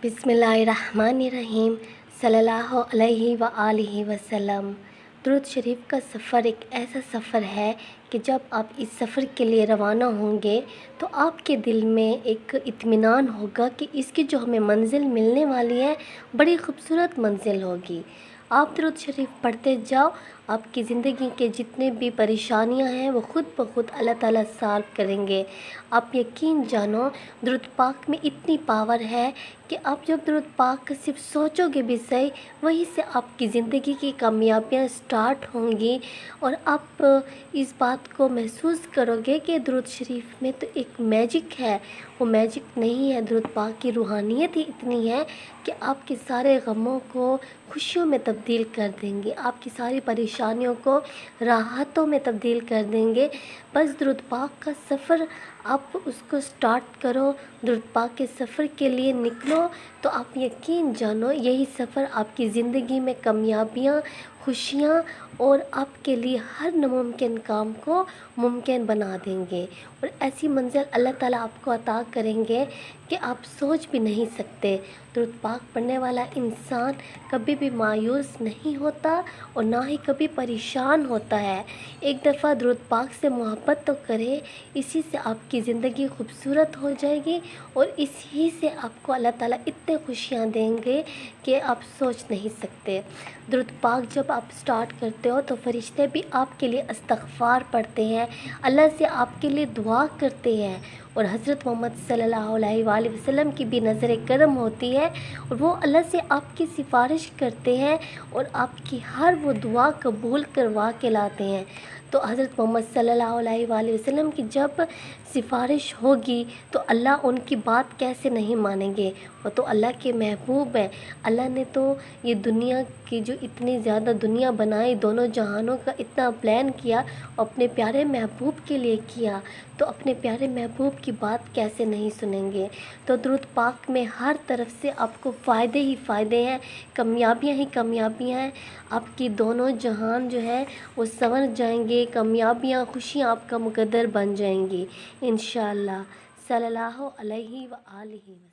बिस्मिल्लाहिर्रहमानिर्रहीम सल्लल्लाहु अलैहि व आलिहि वसल्लम। दुरूद शरीफ का सफ़र एक ऐसा सफ़र है कि जब आप इस सफ़र के लिए रवाना होंगे तो आपके दिल में एक इत्मीनान होगा कि इसकी जो हमें मंज़िल मिलने वाली है बड़ी ख़ूबसूरत मंज़िल होगी। आप दुरूद शरीफ पढ़ते जाओ, आपकी ज़िंदगी के जितने भी परेशानियां हैं वो ख़ुद ब खुद अल्लाह ताला सॉल्व करेंगे। आप यकीन जानो, दुरूद पाक में इतनी पावर है कि आप जब दुरूद पाक सिर्फ सोचोगे भी सही, वहीं से आपकी ज़िंदगी की कामयाबियाँ स्टार्ट होंगी और आप इस बात को महसूस करोगे कि दुरूद शरीफ में तो एक मैजिक है। वो मैजिक नहीं है, दुरूद पाक की रूहानियत ही इतनी है कि आपके सारे गमों को खुशियों में तब्दील कर देंगे, आपकी सारी परेशानियों को राहतों में तब्दील कर देंगे। बस दुरूद पाक का सफ़र आप उसको स्टार्ट करो, दुरूद पाक के सफ़र के लिए निकलो तो आप यकीन जानो यही सफ़र आपकी ज़िंदगी में कामयाबियाँ, खुशियाँ और आपके लिए हर नामुमकिन काम को मुमकिन बना देंगे और ऐसी मंज़िल अल्लाह ताला आपको अता करेंगे कि आप सोच भी नहीं सकते। दुरूद पाक पढ़ने वाला इंसान कभी भी मायूस नहीं होता और ना ही कभी परेशान होता है। एक दफ़ा दुरूद पाक से मोहब्बत तो करें, इसी से आपकी ज़िंदगी खूबसूरत हो जाएगी और इसी से आपको अल्लाह ताला इतने खुशियाँ देंगे कि आप सोच नहीं सकते। दुरूद पाक जब आप स्टार्ट करते हो तो फ़रिश्ते भी आपके लिए इस्तग़फ़ार पढ़ते हैं, अल्लाह से आपके लिए दुआ करते हैं और हज़रत मोहम्मद सल्लल्लाहु अलैहि वसल्लम की भी नज़र करम होती है और वो अल्लाह से आपकी सिफारिश करते हैं और आपकी हर वो दुआ कबूल करवा के लाते हैं। तो हज़रत मोहम्मद सल्लल्लाहु अलैहि वसल्लम की जब सिफारिश होगी तो अल्लाह उनकी बात कैसे नहीं मानेंगे। वो तो अल्लाह के महबूब हैं। अल्लाह ने तो ये दुनिया की जो इतनी ज़्यादा दुनिया बनाई, दोनों जहानों का इतना प्लान किया, अपने प्यारे महबूब के लिए किया, तो अपने प्यारे महबूब की बात कैसे नहीं सुनेंगे। तो दुरूद पाक में हर तरफ से आपको फ़ायदे ही फ़ायदे हैं, कामयाबियाँ ही कामयाबियाँ हैं। आपकी दोनों जहान जो है वो संवर जाएंगे, कामयाबियाँ, खुशियाँ आपका मुकद्दर बन जाएंगी इंशाअल्लाह। सल्लल्लाहु अलैहि व आलिहि।